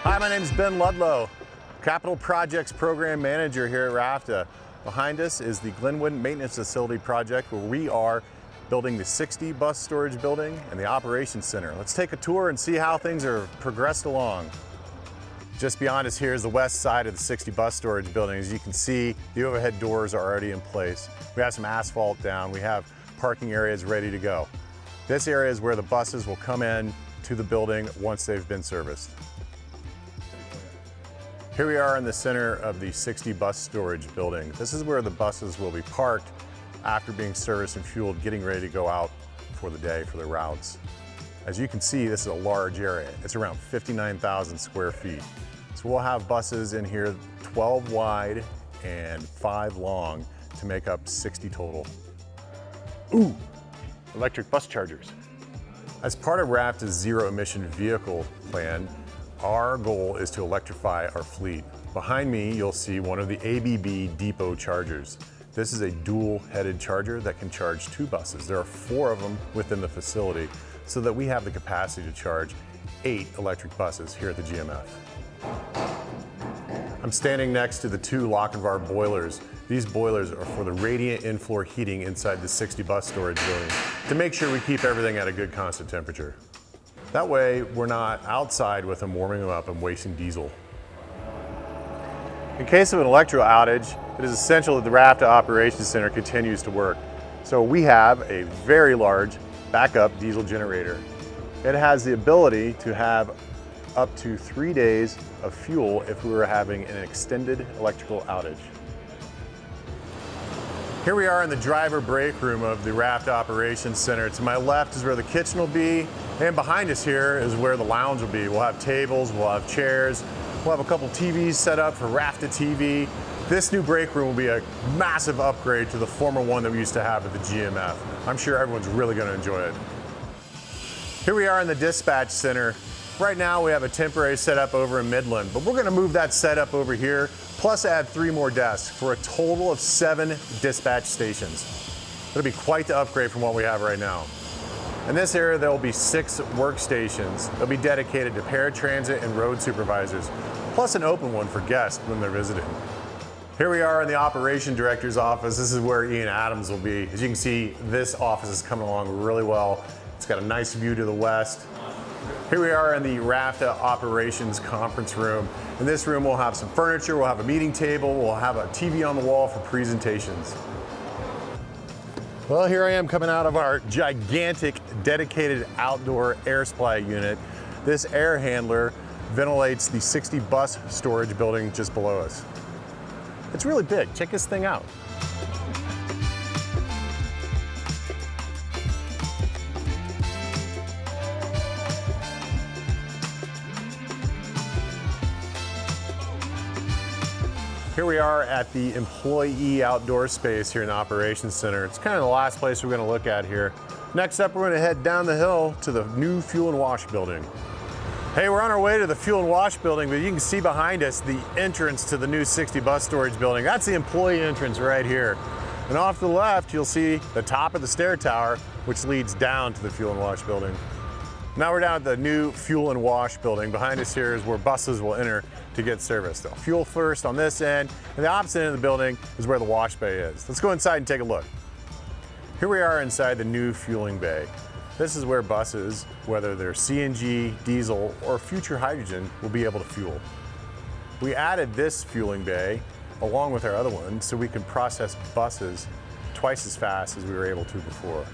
Hi, my name is Ben Ludlow, Capital Projects Program Manager here at RFTA. Behind us is the Glenwood Maintenance Facility project where we are building the 60 bus storage building and the operations center. Let's take a tour and see how things are progressed along. Just beyond us here is the west side of the 60 bus storage building. As you can see, the overhead doors are already in place. We have some asphalt down. We have parking areas ready to go. This area is where the buses will come in to the building once they've been serviced. Here we are in the center of the 60 bus storage building. This is where the buses will be parked after being serviced and fueled, getting ready to go out for the day for their routes. As you can see, this is a large area. It's around 59,000 square feet. So we'll have buses in here 12 wide and 5 long to make up 60 total. Ooh, electric bus chargers. As part of RFTA's zero emission vehicle plan, our goal is to electrify our fleet. Behind me, you'll see one of the ABB depot chargers. This is a dual-headed charger that can charge 2 buses. There are 4 of them within the facility so that we have the capacity to charge 8 electric buses here at the GMF. I'm standing next to the 2 Lochinvar boilers. These boilers are for the radiant in-floor heating inside the 60 bus storage building to make sure we keep everything at a good constant temperature. That way, we're not outside with them warming them up and wasting diesel. In case of an electrical outage, it is essential that the RFTA Operations Center continues to work. So we have a very large backup diesel generator. It has the ability to have up to 3 days of fuel if we were having an extended electrical outage. Here we are in the driver break room of the RFTA Operations Center. To my left is where the kitchen will be, and behind us here is where the lounge will be. We'll have tables, we'll have chairs, we'll have a couple TVs set up for RFTA TV. This new break room will be a massive upgrade to the former one that we used to have at the GMF. I'm sure everyone's really going to enjoy it. Here we are in the dispatch center. Right now we have a temporary setup over in Midland, but we're going to move that setup over here, plus add 3 more desks for a total of 7 dispatch stations. It'll be quite the upgrade from what we have right now. In this area, there will be 6 workstations. They'll be dedicated to paratransit and road supervisors, plus an open one for guests when they're visiting. Here we are in the Operation Director's office. This is where Ian Adams will be. As you can see, this office is coming along really well. It's got a nice view to the west. Here we are in the RFTA Operations Conference Room. In this room, we'll have some furniture, we'll have a meeting table, we'll have a TV on the wall for presentations. Well, here I am coming out of our gigantic dedicated outdoor air supply unit. This air handler ventilates the 60 bus storage building just below us. It's really big. Check this thing out. Here we are at the employee outdoor space here in the Operations Center. It's kind of the last place we're going to look at here. Next up, we're going to head down the hill to the new fuel and wash building. Hey, we're on our way to the fuel and wash building, but you can see behind us the entrance to the new 60 bus storage building. That's the employee entrance right here. And off to the left, you'll see the top of the stair tower, which leads down to the fuel and wash building. Now we're down at the new fuel and wash building. Behind us here is where buses will enter to get serviced. They'll fuel first on this end, and the opposite end of the building is where the wash bay is. Let's go inside and take a look. Here we are inside the new fueling bay. This is where buses, whether they're CNG, diesel, or future hydrogen, will be able to fuel. We added this fueling bay along with our other one so we can process buses twice as fast as we were able to before.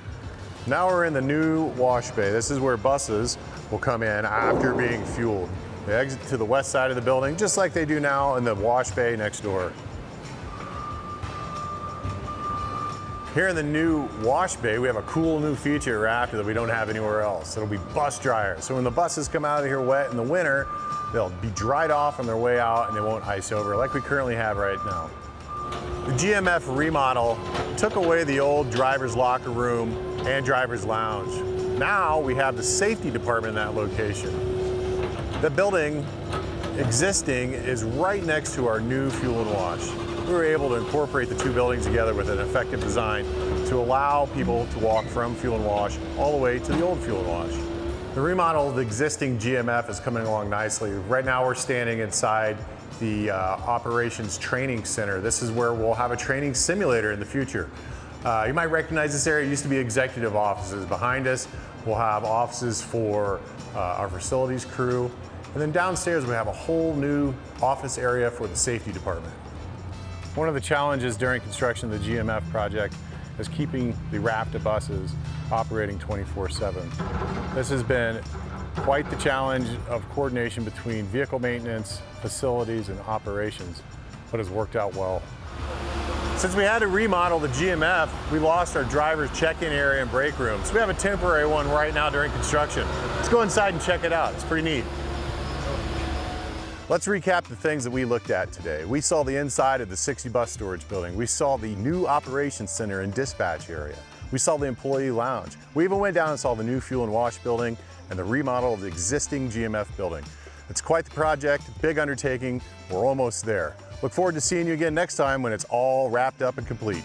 Now we're in the new wash bay. This is where buses will come in after being fueled. They exit to the west side of the building, just like they do now in the wash bay next door. Here in the new wash bay, we have a cool new feature after that we don't have anywhere else. It'll be bus dryers. So when the buses come out of here wet in the winter, they'll be dried off on their way out and they won't ice over like we currently have right now. The GMF Remodel took away the old driver's locker room and driver's lounge. Now we have the safety department in that location. The building existing is right next to our new fuel and wash. We were able to incorporate the 2 buildings together with an effective design to allow people to walk from fuel and wash all the way to the old fuel and wash. The remodel of the existing GMF is coming along nicely. Right now we're standing inside the operations training center. This is where we'll have a training simulator in the future. You might recognize this area. It used to be executive offices. Behind us, we'll have offices for our facilities crew. And then downstairs, we have a whole new office area for the safety department. One of the challenges during construction of the GMF project is keeping the RFTA buses operating 24/7. This has been quite the challenge of coordination between vehicle maintenance, facilities, and operations, but has worked out well. Since we had to remodel the GMF, we lost our driver's check-in area and break room. So we have a temporary one right now during construction. Let's go inside and check it out. It's pretty neat. Let's recap the things that we looked at today. We saw the inside of the 60 bus storage building. We saw the new operations center and dispatch area. We saw the employee lounge. We even went down and saw the new fuel and wash building and the remodel of the existing GMF building. It's quite the project, big undertaking. We're almost there. Look forward to seeing you again next time when it's all wrapped up and complete.